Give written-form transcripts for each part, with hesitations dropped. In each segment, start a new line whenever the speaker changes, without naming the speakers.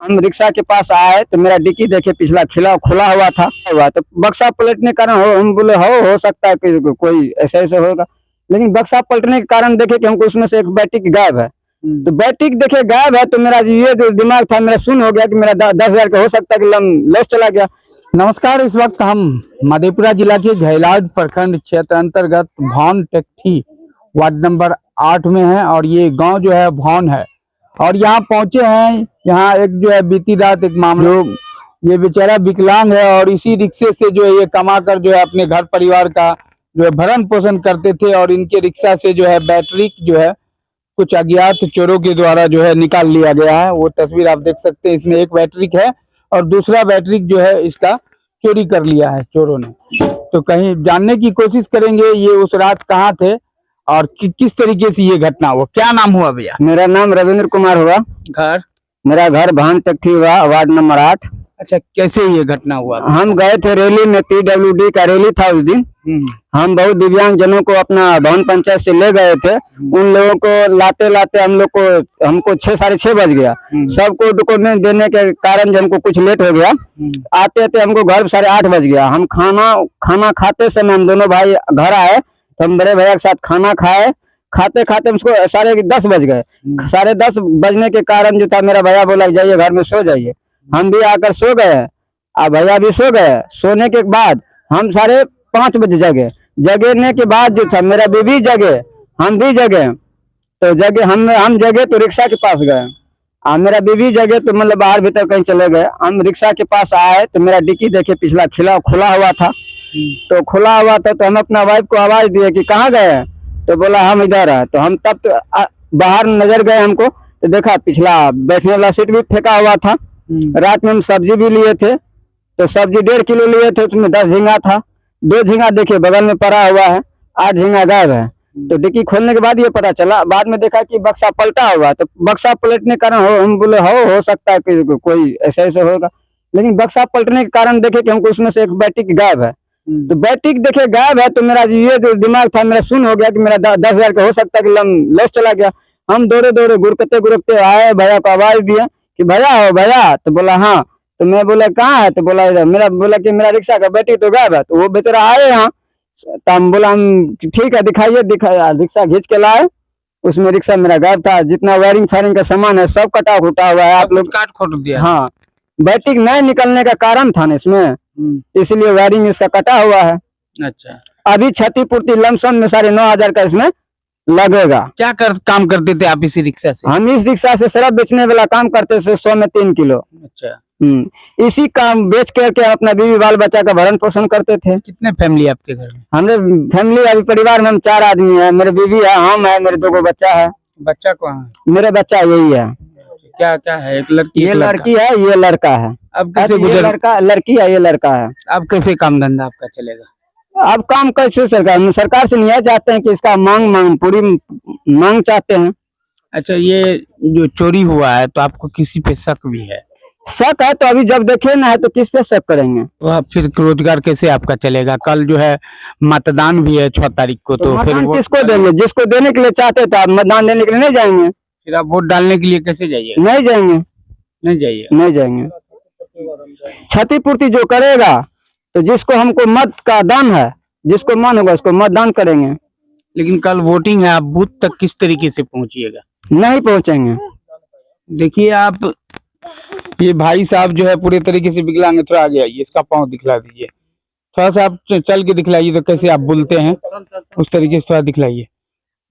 हम रिक्शा के पास आए तो मेरा डिक्की देखे पिछला खुला हुआ था तो बक्सा पलटने के कारण हम बोले हो सकता है कि कोई ऐसे ऐसे होगा, लेकिन बक्सा पलटने के कारण देखे कि हमको उसमें से एक बैटरी गायब है। तो बैटरी देखे गायब है तो मेरा ये जो दिमाग था मेरा सुन हो गया कि मेरा 10,000 का हो सकता है कि लॉस चला गया।
नमस्कार, इस वक्त हम मधेपुरा जिला के घैलाज प्रखंड क्षेत्र अंतर्गत भौन टेकठी वार्ड नंबर 8 में है और ये गांव जो है भौन है और यहाँ पहुंचे हैं। यहाँ एक जो है बीती रात एक मामला, ये बेचारा विकलांग है और इसी रिक्शे से जो है ये कमाकर जो है अपने घर परिवार का जो है भरण पोषण करते थे और इनके रिक्शा से जो है बैटरी जो है कुछ अज्ञात चोरों के द्वारा जो है निकाल लिया गया है। वो तस्वीर आप देख सकते हैं, इसमें एक बैटरी है और दूसरा बैटरी जो है इसका चोरी कर लिया है चोरों ने। तो कहीं जानने की कोशिश करेंगे ये उस रात कहाँ थे और किस तरीके से ये घटना हुआ। क्या नाम हुआ भैया?
मेरा नाम रविंद्र कुमार हुआ।
घर?
मेरा घर भौन टेकठी हुआ, वार्ड नंबर 8।
अच्छा, कैसे ये घटना हुआ?
हम गए थे रैली में, PWD का रैली था उस दिन। हम बहुत दिव्यांग जनों को अपना भवन पंचायत से ले गए थे। उन लोगों को लाते लाते हमको 6 साढ़े 6 बज गया। सबको डॉक्यूमेंट देने के कारण हमको कुछ लेट हो गया। आते आते हमको घर 8:30 बज गया। हम खाना खाते समय हम दोनों भाई घर आए तो हम बड़े भैया के साथ खाना खाए। खाते खाते हमको 10:30 बज गए। 10:30 बजने के कारण जो था मेरा भैया बोला जाइए घर में सो जाइए। हम भी आकर सो गए और भैया भी सो गए। सोने के बाद हम 5:30 बजे जगने के बाद जो था मेरा बीवी जगे, हम भी जगे। तो जगे हम जगे तो रिक्शा के पास गए और मेरा बीवी जगे तो मतलब बाहर भीतर कहीं चले गए। हम रिक्शा के पास आए तो मेरा डिक्की देखे पिछला खुला हुआ था। तो खुला हुआ था तो हम अपना वाइफ को आवाज दिए कि कहाँ गए, तो बोला हम इधर है। तो हम तब तो बाहर नजर गए हमको तो देखा पिछला बैठने वाला सीट भी फेंका हुआ था। रात में हम सब्जी भी लिए थे तो सब्जी 1.5 किलो लिए थे, उसमें 10 झींगा था। 2 झींगा देखिए बगल में पड़ा हुआ है, 8 झींगा गायब है। तो डिक्की खोलने के बाद ये पता चला, बाद में देखा कि बक्सा पलटा हुआ। तो बक्सा पलटने के कारण हम बोले हो सकता है कि कोई ऐसे ऐसे होगा, लेकिन बक्सा पलटने के कारण देखे कि हमको उसमें से एक बैटरी गायब है। तो बैटरी देखे गायब है तो मेरा ये जो दिमाग था मेरा सुन हो गया कि मेरा 10,000 का हो सकता है कि लॉस चला गया। हम दौड़े गुरकते आए, भैया को आवाज दिए कि भैया हो भैया, तो बोला हाँ। तो मैं बोला कहाँ है, तो बोला इधर। बोला कि मेरा रिक्शा का बैटरी तो गायब है। तो वो बेचारा आए यहाँ तो हम बोला हम ठीक है दिखाइए। रिक्शा खींच के लाए, उसमें रिक्शा मेरा गायब था। जितना वायरिंग फायरिंग का सामान है सब कटा खुटा हुआ है। आप लोग
काट खोट दिया?
हाँ, बैटरी नहीं निकलने का कारण था ना इसमें, इसलिए वायरिंग इसका कटा हुआ है।
अच्छा,
अभी क्षतिपूर्ति लमसम में 9,500 का इसमें लगेगा।
क्या काम करते थे आप इसी रिक्शा से?
हम इस रिक्शा से शराब बेचने वाला काम करते थे, 100 में 3 किलो।
अच्छा,
इसी काम बेच करके अपना बीवी बाल बच्चा का भरण पोषण करते थे।
कितने फैमिली आपके घर में?
हमने फैमिली अभी परिवार में हम 4 आदमी है। मेरे बीवी है, हम है, मेरे 2 बच्चा है।
बच्चा कहाँ है?
मेरे बच्चा यही है।
क्या क्या है? एक लड़की,
ये लड़की है, ये लड़का है।
अब कैसे
ये लड़की है, ये लड़का है।
अब कैसे काम धंधा आपका चलेगा?
अब काम कैसे सरकार से नहीं चाहते हैं कि इसका पूरी मांग चाहते हैं।
अच्छा, ये जो चोरी हुआ है तो आपको किसी पे शक भी है?
शक है तो अभी जब देखे ना है तो किस पे शक करेंगे।
तो आप फिर रोजगार कैसे आपका चलेगा? कल जो है मतदान भी है 6 तारीख को, तो फिर
किसको देंगे? जिसको देने के लिए चाहते थे आप मतदान देने के लिए नहीं जाएंगे।
फिर आप वोट डालने के लिए कैसे जाइए?
नहीं जाएंगे,
नहीं जाइए।
क्षतिपूर्ति जो करेगा तो जिसको हमको मत का दान है, जिसको मन होगा उसको मतदान करेंगे।
लेकिन कल वोटिंग है, आप बूथ तक किस तरीके से पहुंचिएगा?
नहीं पहुंचेंगे।
देखिए आप, ये भाई साहब जो है पूरे तरीके से विकलांग है। थोड़ा आगे आइए, इसका पाँव दिखला दीजिए। थोड़ा सा आप चल के दिखलाइए तो कैसे आप बोलते हैं उस तरीके से थोड़ा दिखलाइए।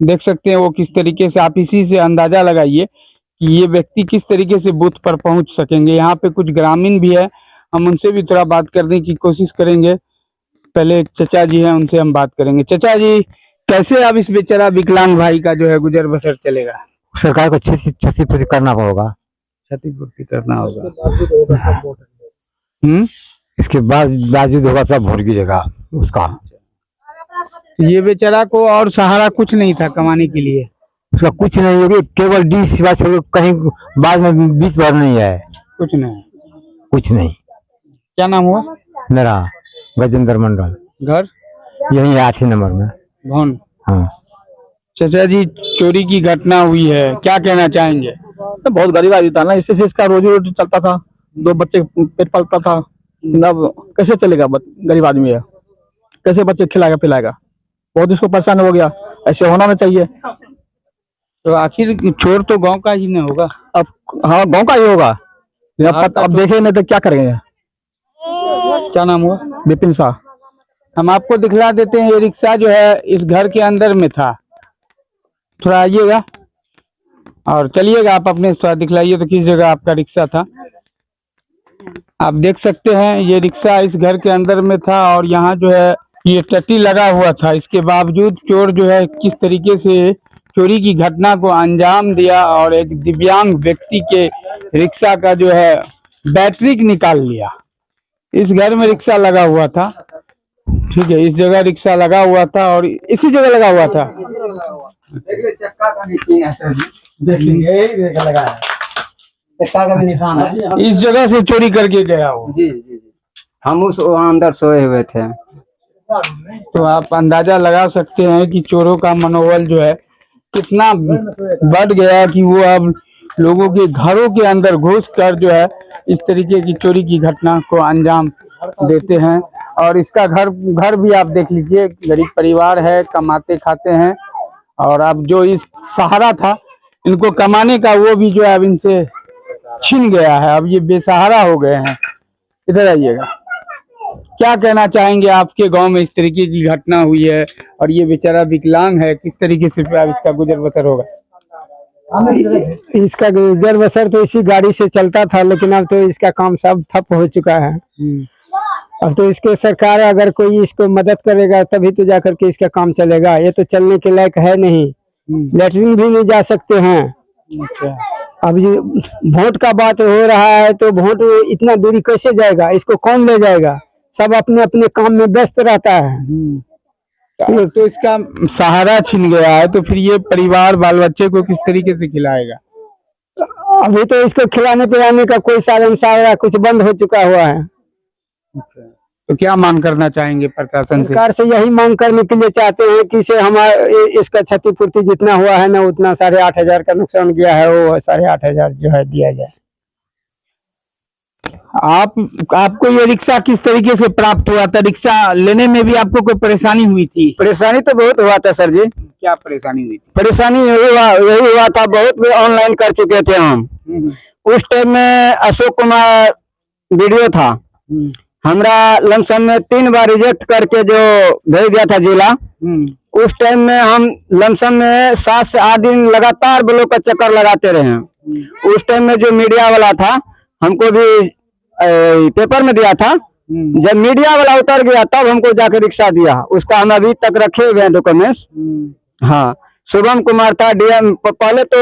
देख सकते हैं वो किस तरीके से, आप इसी से अंदाजा लगाइए कि ये व्यक्ति किस तरीके से बूथ पर पहुंच सकेंगे। यहाँ पे कुछ ग्रामीण भी है, हम उनसे भी थोड़ा बात करने की कोशिश करेंगे। पहले एक चचा जी हैं, उनसे हम बात करेंगे। चचा जी, कैसे अब इस बेचारा विकलांग भाई का जो है गुजर बसर चलेगा?
सरकार को क्षतिपूर्ति करना होगा।
क्षतिपूर्ति करना होगा।
इसके बावजूद होगा सब भोट की जगह उसका।
ये बेचारा को और सहारा कुछ नहीं था कमाने के लिए?
उसका कुछ नहीं होगी, केवल डी सिवा छोड़ कहीं बाद में 20 बार नहीं है।
कुछ नहीं।
क्या नाम हुआ? मेरा गजेंद्र मंडल।
घर
यही 8 नंबर में भौन। हाँ।
चाचा जी, चोरी की घटना हुई है, क्या कहना चाहेंगे?
तो बहुत गरीब आदमी था ना, इससे से इसका रोजी रोटी चलता था, 2 बच्चे पेट पालता था। अब कैसे चलेगा? गरीब आदमी है, कैसे बच्चे खिलाएगा पिलाएगा? बहुत इसको परेशान हो गया। ऐसे होना नहीं चाहिए।
तो आखिर चोर तो गांव का ही नहीं होगा।
अब हाँ, गांव का ही होगा। अब देखे नहीं तो क्या करेंगे।
क्या नाम हुआ?
विपिन शाह।
हम आपको दिखला देते हैं, ये रिक्शा जो है इस घर के अंदर में था। थोड़ा आइएगा और चलिएगा, आप अपने थोड़ा दिखलाइए तो किस जगह आपका रिक्शा था। आप देख सकते हैं ये रिक्शा इस घर के अंदर में था और यहाँ जो है ये टट्टी लगा हुआ था। इसके बावजूद चोर जो है किस तरीके से चोरी की घटना को अंजाम दिया और एक दिव्यांग व्यक्ति के रिक्शा का जो है बैटरी निकाल लिया। इस घर में रिक्शा लगा हुआ था, ठीक है, इस जगह रिक्शा लगा हुआ था और इसी जगह लगा हुआ था।
चक्का का भी निशान है।
इस जगह से चोरी करके गया हो।
जी जी जी, हम उस वहाँ अंदर सोए हुए थे।
तो आप अंदाजा लगा सकते हैं कि चोरों का मनोबल जो है कितना बढ़ गया कि वो अब लोगों के घरों के अंदर घुस कर जो है इस तरीके की चोरी की घटना को अंजाम देते हैं। और इसका घर भी आप देख लीजिए, गरीब परिवार है, कमाते खाते हैं और अब जो इस सहारा था इनको कमाने का वो भी जो है अब इनसे छिन गया है। अब ये बेसहारा हो गए हैं। इधर आइएगा, क्या कहना चाहेंगे? आपके गांव में इस तरीके की घटना हुई है और ये बेचारा विकलांग है, किस तरीके से अब इसका गुजर बसर होगा?
इसका गुजर बसर तो इसी गाड़ी से चलता था, लेकिन अब तो इसका काम सब ठप हो चुका है। अब तो इसके सरकार अगर कोई इसको मदद करेगा तभी तो जाकर के इसका काम चलेगा। ये तो चलने के लायक है नहीं, लेटरिन भी नहीं जा सकते हैं। अब ये वोट का बात हो रहा है तो वोट इतना दूरी कैसे जाएगा? इसको कौन ले जाएगा? सब अपने अपने काम में व्यस्त रहता है।
तो इसका सहारा छिन गया है, तो फिर ये परिवार बाल बच्चे को किस तरीके से खिलाएगा?
अभी तो इसको खिलाने पिलाने का कोई साधन सारा कुछ बंद हो चुका हुआ है।
तो क्या मांग करना चाहेंगे प्रशासन से?
सरकार से यही मांग करने के लिए चाहते हैं कि इसे हमारे इसका क्षतिपूर्ति जितना हुआ है ना, उतना 8,500 का नुकसान गया है, वो 8,500 जो है दिया जाए।
आपको ये रिक्शा किस तरीके से प्राप्त हुआ था? रिक्शा लेने में भी आपको कोई परेशानी हुई थी?
परेशानी तो बहुत हुआ था सर जी।
क्या परेशानी हुई थी?
परेशानी यही हुआ था, बहुत ऑनलाइन कर चुके थे हम। उस टाइम में अशोक कुमार वीडियो था, हमरा लमसम में 3 बार रिजेक्ट करके जो भेज दिया था जिला। उस टाइम में हम लमसम में 7 से 8 दिन लगातार ब्लॉक का चक्कर लगाते रहे। उस टाइम में जो मीडिया वाला था हमको भी पेपर में दिया था। जब मीडिया वाला उतर गया तब हमको जाकर रिक्शा दिया, उसका हम अभी तक रखे हुए हैं डॉक्यूमेंट्स। हाँ, शुभम कुमार था डीएम। पहले तो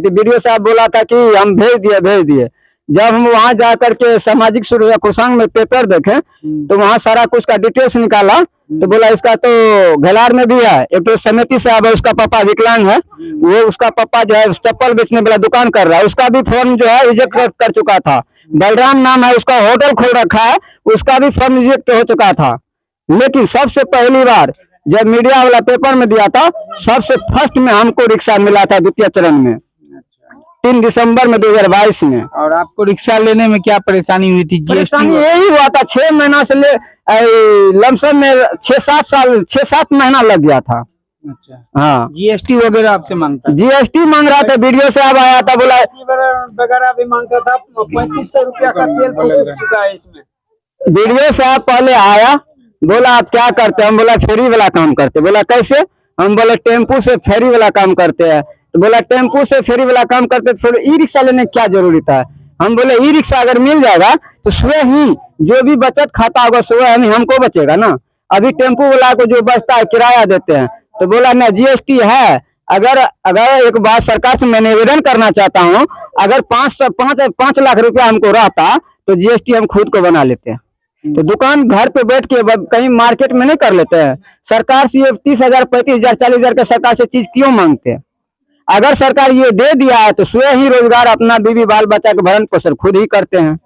वीडियो साहब बोला था कि हम भेज दिए। जब हम वहां जाकर के सामाजिक सुरक्षा कोषांग में पेपर देखे तो वहां सारा कुछ का डिटेल्स निकाला तो बोला इसका तो घलार में भी है। एक तो समिति साहब है, उसका पापा विकलांग है, वो उसका पापा जो है चप्पल बेचने वाला दुकान कर रहा है, उसका भी फॉर्म जो है रिजेक्ट कर चुका था। बलराम नाम है, उसका होटल खोल रखा है, उसका भी फॉर्म रिजेक्ट हो चुका था। लेकिन सबसे पहली बार जब मीडिया वाला पेपर में दिया था, सबसे फर्स्ट में हमको रिक्शा मिला था द्वितीय चरण में 3 दिसंबर में 2022 में।
और आपको रिक्शा लेने में क्या परेशानी हुई थी?
परेशानी यही हुआ था, 6 महीना से लमसम में 6-7 महीना लग गया था।
अच्छा,
हाँ,
जीएसटी वगैरह आपसे मांगता?
जीएसटी मांग रहा था, वीडियो साहब आया था, बोला
वगैरह भी मांगता था। 3500 रुपया का तेल फूक चुका है इसमें।
वीडियो साहब पहले आया, बोला आप क्या करते हैं? हम बोला फेरी वाला काम करते। बोला कैसे? हम बोले टेम्पू से फेरी वाला काम करते हैं। तो बोला टेम्पू से फेरी वाला काम करते फिर ई रिक्शा लेने की क्या जरूरत है? हम बोले ई रिक्शा अगर मिल जाएगा तो स्वयं ही जो भी बचत खाता होगा स्वयं ही हमको बचेगा ना। अभी टेम्पू वाला को जो बचता है किराया देते हैं। तो बोला ना जीएसटी है, अगर एक बात सरकार से मैं निवेदन करना चाहता हूँ, अगर 5 लाख रुपया हमको रहता तो जीएसटी हम खुद को बना लेते हैं। तो दुकान घर पे बैठ के कहीं मार्केट में नहीं कर लेते हैं। सरकार से ये 30,000, 35,000, 40,000 का सरकार से चीज क्यों मांगते हैं? अगर सरकार ये दे दिया है तो स्वयं ही रोजगार अपना बीवी बाल बच्चा के भरण पोषण खुद ही करते हैं।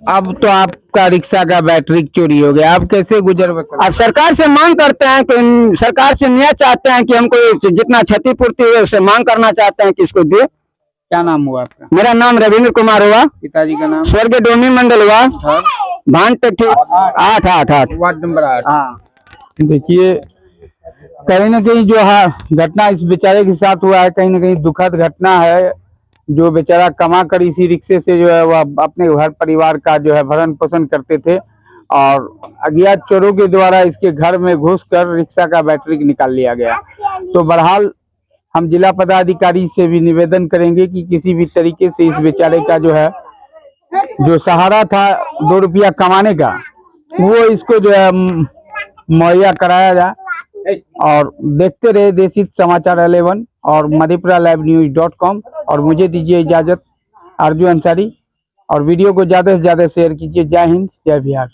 अब तो आपका रिक्शा का बैटरी चोरी हो गया, आप कैसे गुजर बसर?
अब सरकार से मांग करते हैं कि सरकार से न्याय चाहते हैं कि हमको जितना क्षतिपूर्ति है उससे मांग करना चाहते हैं कि इसको दे।
क्या नाम हुआ आपका?
मेरा नाम रविंद्र कुमार हुआ,
पिताजी का नाम?
स्वर्गीय डोमी मंडल हुआ, भान टेक्ठी 888
वार्ड नंबर 8।
हाँ।
देखिए कहीं ना कहीं जो है घटना इस बेचारे के साथ हुआ है, कहीं ना कहीं दुखद घटना है। जो बेचारा कमा कर इसी रिक्शे से जो है वह अपने घर परिवार का जो है भरण पोषण करते थे और अज्ञात चोरों के द्वारा इसके घर में घुसकर रिक्शा का बैटरी निकाल लिया गया। तो बहरहाल हम जिला पदाधिकारी से भी निवेदन करेंगे कि किसी भी तरीके से इस बेचारे का जो है जो सहारा था 2 रुपया कमाने का, वो इसको जो है मुहैया कराया जाए। और देखते रहे देशित समाचार 11 और मधेपुरा लाइव न्यूज.com। और मुझे दीजिए इजाजत, आरजू अंसारी। और वीडियो को ज्यादा से ज्यादा शेयर कीजिए। जय हिंद, जय बिहार।